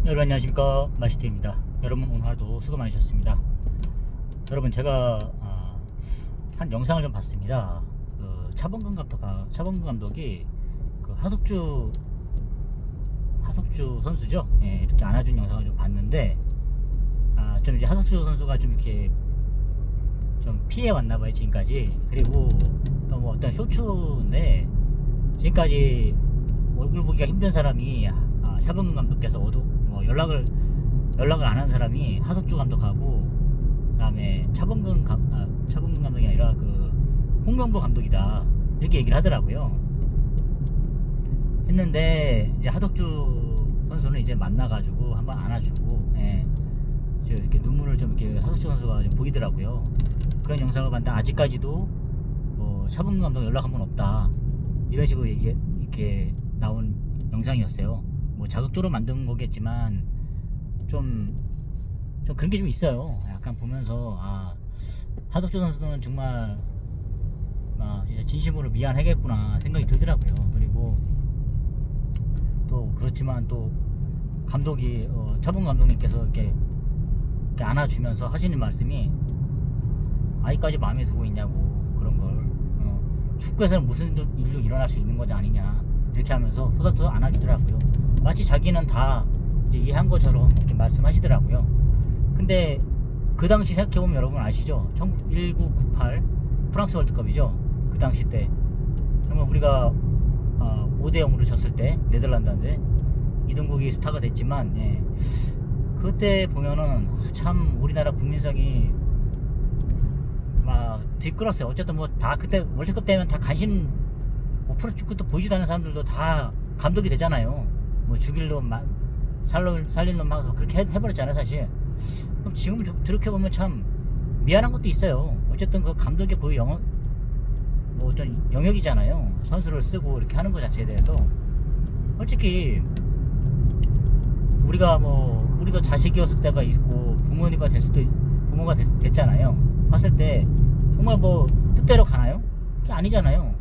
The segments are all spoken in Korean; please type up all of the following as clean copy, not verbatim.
여러분 안녕하십니까, 마시트입니다. 여러분 오늘 하루도 수고 많으셨습니다. 여러분 제가 한 영상을 좀 봤습니다. 그 차범근 감독이 그 하석주 선수죠. 예, 이렇게 안아준 영상을 좀 봤는데 좀 이제 하석주 선수가 좀 이렇게 좀 피해 왔나봐요 지금까지. 그리고 또 뭐 어떤 쇼츠인데 지금까지 얼굴 보기가 힘든 사람이 차범근 감독께서 연락을 안 한 사람이 하석주 감독하고, 그다음에 차범근 감독이 아니라 그 홍명보 감독이다, 이렇게 얘기를 하더라고요. 했는데 이제 하석주 선수는 이제 만나가지고 한번 안아주고, 이렇게 눈물을 좀 이렇게 하석주 선수가 좀 보이더라고요. 그런 영상을 봤는데 아직까지도 차범근 감독 연락 한 번 없다, 이런 식으로 이렇게 나온 영상이었어요. 뭐 자극적으로 만든 거겠지만 좀 그런 게 좀 있어요. 약간 보면서 하석주 선수는 정말 진짜 진심으로 미안하겠구나 생각이 들더라고요. 그리고 또 그렇지만 또 감독이 차범근 감독님께서 이렇게 안아주면서 하시는 말씀이 아직까지 마음에 두고 있냐고, 그런 걸 축구에서는 무슨 일도 일어날 수 있는 거지 아니냐, 이렇게 하면서 토닥토닥 안아주더라고요. 마치 자기는 다 이제 이해한 것처럼 이렇게 말씀하시더라고요. 근데 그 당시 생각해보면 여러분 아시죠? 1998 프랑스 월드컵이죠. 그 당시 때 정말 우리가 5대0으로 졌을 때 네덜란드한테 이동국이 스타가 됐지만, 그때 보면은 참 우리나라 국민성이 막 뒤끌었어요. 어쨌든 뭐 다 그때 월드컵 때면 다 관심, 프로축구도 보이지도 않는 사람들도 다 감독이 되잖아요. 뭐 죽일 놈 살릴 놈 막 그렇게 해버렸잖아요 사실. 그럼 지금 그렇게 보면 참 미안한 것도 있어요. 어쨌든 그 감독의 고유 뭐 어떤 영역이잖아요. 선수를 쓰고 이렇게 하는 것 자체에 대해서 솔직히 우리도 자식이었을 때가 있고 부모가 됐잖아요. 봤을 때 정말 뭐 뜻대로 가나요? 그게 아니잖아요.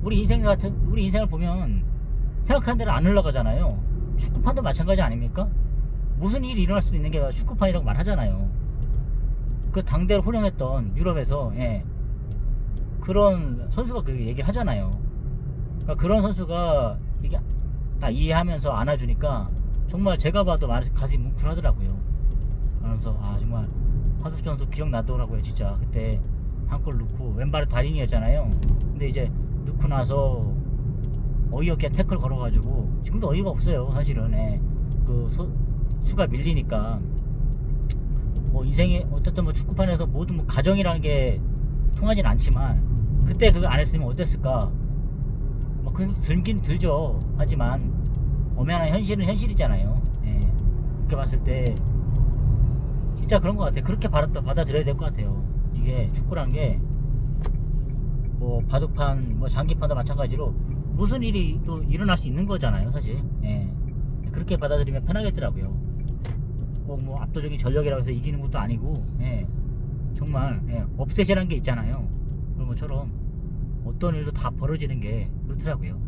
우리 인생을 보면 생각하는 대로 안 흘러가잖아요. 축구판도 마찬가지 아닙니까? 무슨 일이 일어날 수도 있는 게 축구판이라고 말하잖아요. 그 당대를 호령했던 유럽에서 그런 선수가 그 얘기를 하잖아요. 그러니까 그런 선수가 이게 다 이해하면서 안아주니까 정말 제가 봐도 가슴이 뭉클하더라고요. 그러면서 정말 하석주 선수 기억나더라고요. 진짜 그때 한 골 넣고 왼발에 달인이었잖아요. 근데 이제 넣고 나서 어이없게 태클 걸어가지고, 지금도 어이가 없어요 사실은. 수가 밀리니까. 뭐 인생에 어쨌든 뭐 축구판에서 모든 뭐 가정이라는 게 통하진 않지만 그때 그거 안 했으면 어땠을까, 뭐 들긴 들죠. 하지만 엄연한 현실은 현실이잖아요. 그렇게 봤을 때 진짜 그런 것 같아요. 그렇게 받아들여야 될 것 같아요. 이게 축구라는 게 뭐 바둑판, 뭐 장기판도 마찬가지로 무슨 일이 또 일어날 수 있는 거잖아요 사실. 그렇게 받아들이면 편하겠더라고요. 꼭 뭐 압도적인 전력이라고 해서 이기는 것도 아니고, 정말 업셋이라는 게 있잖아요. 그런 것처럼 어떤 일도 다 벌어지는 게 그렇더라고요.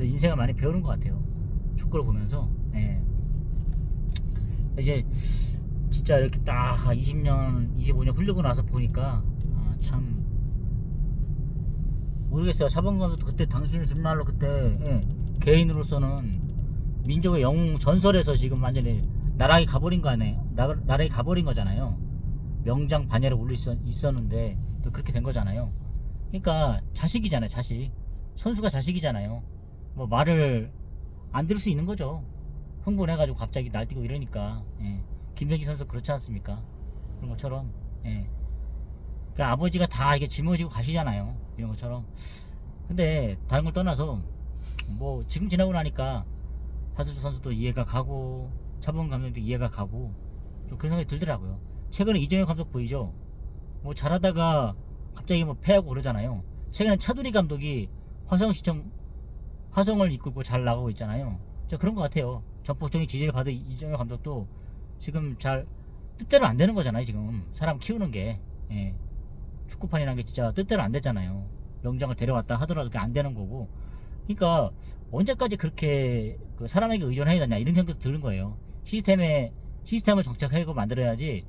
인생을 많이 배우는 것 같아요, 축구를 보면서. 이제 진짜 이렇게 딱 20년 25년 흐르고 나서 보니까 참 모르겠어요. 차범근 감독도 그때 당신이 정말로 그때 개인으로서는 민족의 영웅 전설에서 지금 완전히 나락에 가버린 거잖아요. 명장 반열에 올려 있었는데 또 그렇게 된 거잖아요. 그러니까 자식이잖아요. 자식. 선수가 자식이잖아요. 뭐 말을 안 들을 수 있는 거죠. 흥분해가지고 갑자기 날뛰고 이러니까. 김병지 선수 그렇지 않습니까? 그런 것처럼. 그러니까 아버지가 다 이게 짊어지고 가시잖아요. 이런 것처럼. 근데 다른 걸 떠나서 뭐 지금 지나고 나니까 하석주 선수도 이해가 가고 차범근 감독도 이해가 가고 좀 그런 생각이 들더라고요. 최근에 이정효 감독 보이죠? 뭐 잘하다가 갑자기 뭐 패하고 그러잖아요. 최근에 차두리 감독이 화성을 이끌고 잘 나가고 있잖아요. 그런 것 같아요. 전폭적인 지지를 받은 이정효 감독도 지금 잘 뜻대로 안 되는 거잖아요. 지금 사람 키우는 게. 축구판이라는 게 진짜 뜻대로 안 되잖아요. 명장을 데려왔다 하더라도 그게 안 되는 거고. 그러니까 언제까지 그렇게 사람에게 의존해야 되냐, 이런 생각도 드는 거예요. 시스템을 정착하고 만들어야지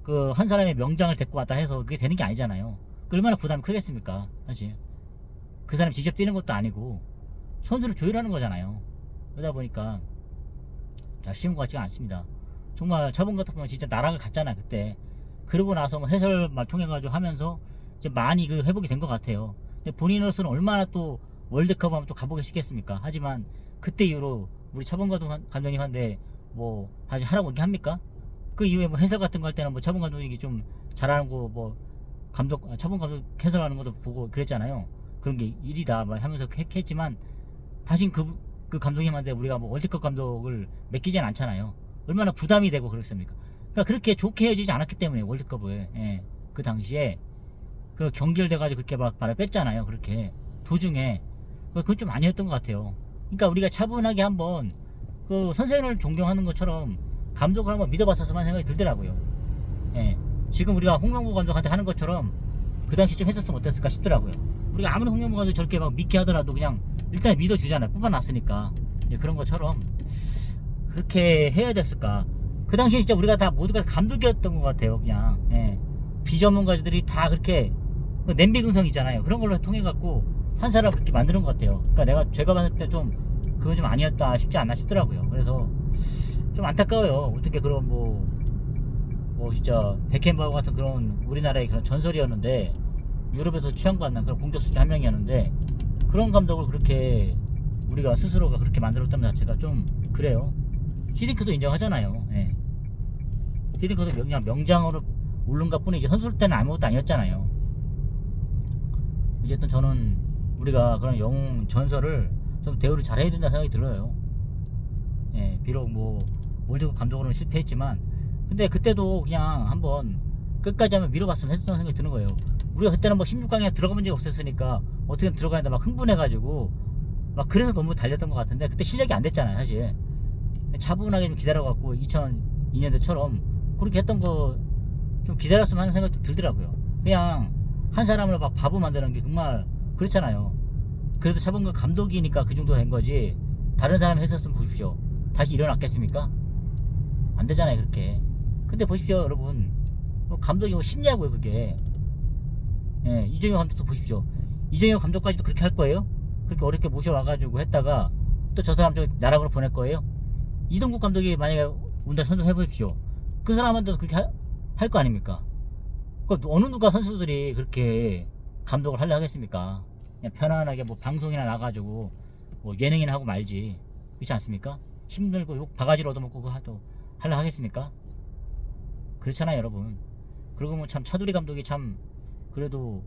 그 한 사람의 명장을 데리고 왔다 해서 그게 되는 게 아니잖아요. 그 얼마나 부담이 크겠습니까? 사실 그 사람이 직접 뛰는 것도 아니고 선수를 조율하는 거잖아요. 그러다 보니까 쉬운 것 같지가 않습니다. 정말 저번 같은 경우는 진짜 나락을 갔잖아요 그때. 그러고 나서 뭐 해설만 통해 가지고 하면서 이제 많이 그 회복이 된 것 같아요. 근데 본인으로서는 얼마나 또 월드컵 하면 또 가보기 쉽겠습니까? 하지만 그때 이후로 우리 차범 감독님한테 뭐 다시 하라고 얘기합니까? 그 이후에 뭐 해설 같은 거 할 때는 뭐 차범 감독님이 좀 잘하는 거 뭐 차범 감독 해설하는 것도 보고 그랬잖아요. 그런 게 일이다 막 하면서 했지만 다신 그 감독님한테 우리가 뭐 월드컵 감독을 맡기진 않잖아요. 얼마나 부담이 되고 그렇습니까? 그러니까 그렇게 좋게 헤어지지 않았기 때문에 월드컵을 그 당시에 그 경질돼가지고 그렇게 막 바로 뺐잖아요. 그렇게 도중에 그건 좀 아니었던 것 같아요. 그러니까 우리가 차분하게 한번 그 선생님을 존경하는 것처럼 감독을 한번 믿어봤었으면 하는 생각이 들더라고요. 지금 우리가 홍명보 감독한테 하는 것처럼 그 당시 좀 했었으면 어땠을까 싶더라고요. 우리가 아무리 홍명보 감독이 저렇게 막 믿게 하더라도 그냥 일단 믿어주잖아요. 뽑아놨으니까. 그런 것처럼 그렇게 해야 됐을까. 그 당시에 진짜 우리가 다 모두가 감독이었던 것 같아요. 그냥 비전문가들이 다 그렇게 그 냄비근성 있잖아요. 그런 걸로 통해 갖고 한 사람 그렇게 만드는 것 같아요. 그러니까 제가 봤을 때 좀 그거 좀 아니었다 싶지 않나 싶더라고요. 그래서 좀 안타까워요. 어떻게 그런 뭐 진짜 베켄바우 같은 그런 우리나라의 그런 전설이었는데 유럽에서 취향받는 그런 공격수 중 한 명이었는데 그런 감독을 그렇게 우리가 스스로가 그렇게 만들었다는 자체가 좀 그래요. 히딩크도 인정하잖아요. 히딩크도 그냥 명장으로 오른 것 뿐이지 선수 때는 아무것도 아니었잖아요. 어쨌든 저는 우리가 그런 영웅 전설을 좀 대우를 잘해야 된다는 생각이 들어요. 비록 뭐 월드컵 감독으로는 실패했지만 근데 그때도 그냥 한번 끝까지 한번 밀어봤으면 했었다는 생각이 드는 거예요. 우리가 그때는 뭐 16강에 들어가본 적이 없었으니까 어떻게든 들어가야 된다 막 흥분해가지고 막 그래서 너무 달렸던 것 같은데 그때 실력이 안 됐잖아요 사실. 차분하게 좀 기다려갖고 2002년도처럼 그렇게 했던 거 좀 기다렸으면 하는 생각도 들더라고요. 그냥 한 사람을 막 바보 만드는 게 정말 그렇잖아요. 그래도 차범근 감독이니까 그 정도 된 거지 다른 사람이 했었으면 보십시오. 다시 일어났겠습니까? 안 되잖아요 그렇게. 근데 보십시오 여러분, 감독이 뭐 쉽냐고요 그게. 이정효 감독도 보십시오. 이정효 감독까지도 그렇게 할 거예요? 그렇게 어렵게 모셔와가지고 했다가 또 저 사람 저 나락으로 보낼 거예요? 이동국 감독이 만약에 온다 선정해 보십시오. 그 사람한테도 그렇게 할 거 아닙니까? 어느 누가 선수들이 그렇게 감독을 하려 하겠습니까? 그냥 편안하게 뭐 방송이나 나가지고 뭐 예능이나 하고 말지. 그렇지 않습니까? 힘들고 욕 바가지로 얻어먹고 그거 하려 하겠습니까? 그렇잖아요 여러분. 그리고 뭐 참 차두리 감독이 참 그래도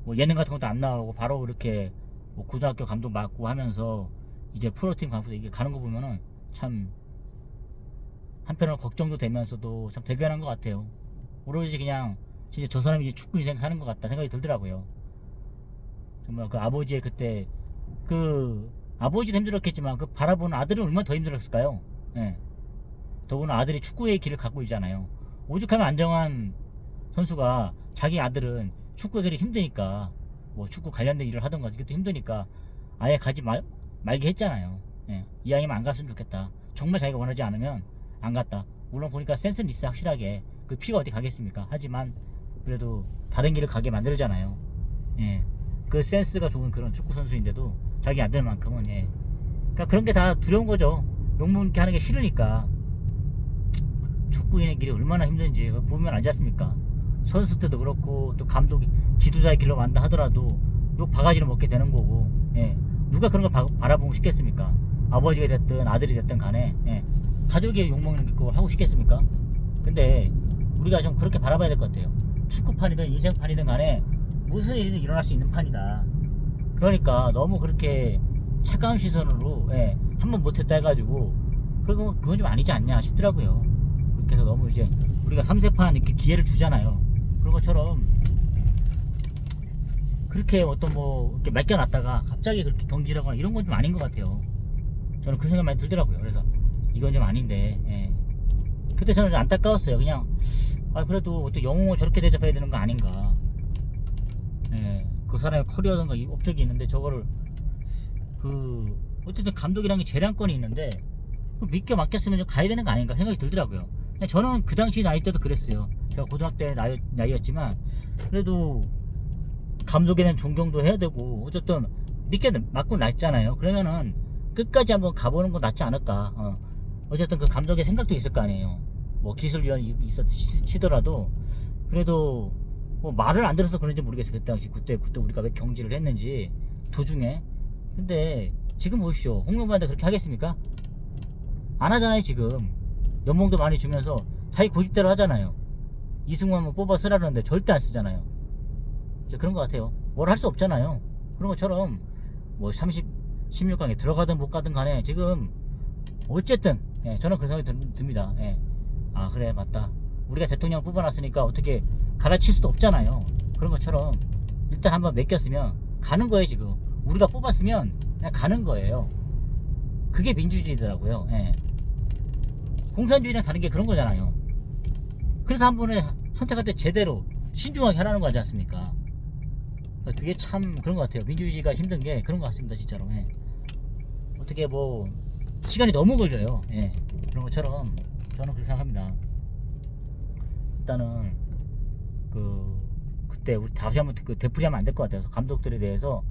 뭐 예능 같은 것도 안 나오고 바로 이렇게 뭐 고등학교 감독 맡고 하면서 이제 프로팀 감독 이게 가는 거 보면은 참 한편으로 걱정도 되면서도 참 대견한 것 같아요. 오로지 그냥 진짜 저 사람이 이제 축구 인생 사는 것 같다 생각이 들더라고요. 정말 그 아버지의 그때 그 아버지도 힘들었겠지만 그 바라보는 아들은 얼마나 더 힘들었을까요? 더구나 아들이 축구의 길을 갖고 있잖아요. 오죽하면 안정환 선수가 자기 아들은 축구의 길이 힘드니까 뭐 축구 관련된 일을 하던가 이것도 힘드니까 아예 가지 말게 했잖아요. 이왕이면 안 갔으면 좋겠다. 정말 자기가 원하지 않으면 안 갔다. 물론 보니까 센스는 있어 확실하게. 그 피가 어디 가겠습니까? 하지만 그래도 다른 길을 가게 만들잖아요. 그 센스가 좋은 그런 축구 선수인데도 자기 아들만큼은 그러니까 그런 게 다 두려운 거죠. 욕먹게 하는 게 싫으니까. 축구인의 길이 얼마나 힘든지 보면 알지 않습니까? 선수 때도 그렇고 또 감독이 지도자의 길로 간다 하더라도 욕 바가지로 먹게 되는 거고. 누가 그런 걸 바라보고 싶겠습니까? 아버지가 됐든 아들이 됐든 간에 가족이 욕먹는 걸 하고 싶겠습니까? 근데 우리가 좀 그렇게 바라봐야 될 것 같아요. 축구판이든 인생판이든 간에 무슨 일이든 일어날 수 있는 판이다. 그러니까 너무 그렇게 차가운 시선으로 한번 못했다 해가지고 그리고 그건 좀 아니지 않냐 싶더라고요. 그렇게 해서 너무 이제 우리가 3세판 이렇게 기회를 주잖아요. 그런 것처럼 그렇게 어떤 뭐 이렇게 맡겨놨다가 갑자기 그렇게 경질하거나 이런 건 좀 아닌 것 같아요. 저는 그 생각 많이 들더라고요. 그래서 이건 좀 아닌데 그때 저는 좀 안타까웠어요. 그냥 그래도 또 영웅을 저렇게 대접해야 되는 거 아닌가. 그 사람의 커리어든가 이 업적이 있는데 저거를 어쨌든 감독이라는 게 재량권이 있는데 믿겨 맡겼으면 좀 가야 되는 거 아닌가 생각이 들더라고요. 그냥 저는 그 당시 나이 때도 그랬어요. 제가 고등학교 때 나이였지만 그래도 감독에 대한 존경도 해야 되고 어쨌든 믿겨 맡고 났잖아요. 그러면은 끝까지 한번 가보는 거 낫지 않을까. 어쨌든 그 감독의 생각도 있을 거 아니에요. 뭐 기술위원이 치더라도 그래도 뭐 말을 안 들어서 그런지 모르겠어요. 그때 당시 그때 우리가 왜 경질을 했는지 도중에. 근데 지금 보십시오. 홍명보한테 그렇게 하겠습니까? 안 하잖아요. 지금 연봉도 많이 주면서 자기 고집대로 하잖아요. 이승우 한번 뽑아 쓰라는데 절대 안 쓰잖아요. 그런 것 같아요. 뭘 할 수 없잖아요. 그런 것처럼 뭐 16강에 들어가든 못 가든 간에 지금 어쨌든 저는 그 생각이 듭니다. 아 그래 맞다. 우리가 대통령 뽑아놨으니까 어떻게 갈아칠 수도 없잖아요. 그런 것처럼 일단 한번 맡겼으면 가는 거예요. 지금 우리가 뽑았으면 그냥 가는 거예요. 그게 민주주의더라고요. 공산주의랑 다른 게 그런 거잖아요. 그래서 한 번에 선택할 때 제대로 신중하게 하라는 거 아니지 않습니까? 그게 참 그런 것 같아요. 민주주의가 힘든 게 그런 것 같습니다. 진짜로. 어떻게 뭐 시간이 너무 걸려요. 그런 것처럼 저는 그렇게 생각합니다. 일단은 그때 우리 다시 한번 되풀이하면 안 될 것 같아서 감독들에 대해서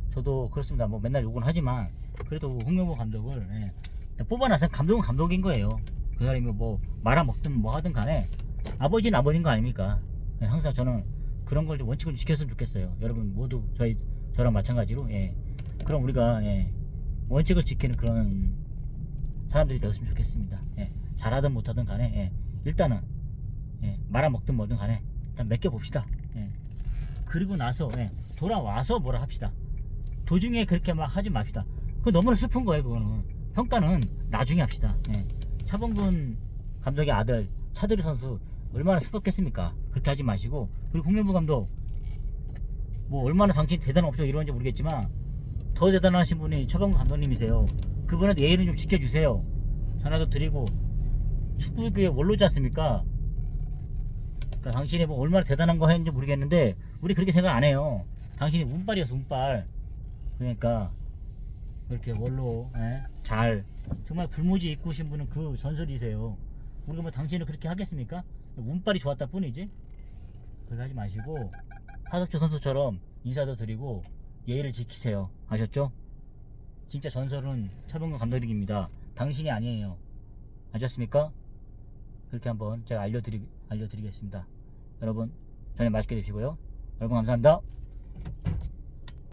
저도 그렇습니다. 뭐 맨날 욕은 하지만 그래도 홍명보 감독을 뽑아놔서 감독은 감독인 거예요. 그 사람이 뭐 말아먹든 뭐 하든 간에 아버지는 아버지인 거 아닙니까? 항상 저는 그런 걸 좀 원칙을 지켰으면 좋겠어요. 여러분 모두 저랑 마찬가지로 그럼 우리가 원칙을 지키는 그런 사람들이 되었으면 좋겠습니다. 잘하든 못하든 간에 일단은 말아먹든 뭐든 간에 일단 맡겨봅시다. 그리고 나서 돌아와서 뭐라 합시다. 도중에 그렇게 막 하지 맙시다. 그거 너무나 슬픈 거예요. 그거는 평가는 나중에 합시다. 차범근 감독의 아들 차두리 선수 얼마나 슬펐겠습니까? 그렇게 하지 마시고, 그리고 홍명보 감독 뭐 얼마나 당신이 대단한 업적 이루었는지 모르겠지만 더 대단하신 분이 차범근 감독님이세요. 그분한테 예의는 좀 지켜주세요. 전화도 드리고 축구의 원로지 않습니까? 그러니까 당신이 뭐 얼마나 대단한 거 했는지 모르겠는데 우리 그렇게 생각 안 해요. 당신이 운빨이었어, 운빨. 그러니까 그렇게 원로 잘 정말 불모지 이꾸신 분은 그 전설이세요. 우리가 뭐 당신을 그렇게 하겠습니까? 운빨이 좋았다 뿐이지. 그렇게 하지 마시고 하석조 선수처럼 인사도 드리고 예의를 지키세요. 아셨죠? 진짜 전설은 차범근 감독님입니다. 당신이 아니에요. 아셨습니까? 그렇게 한번 제가 알려드리겠습니다. 여러분 저녁 맛있게 드시고요. 여러분 감사합니다.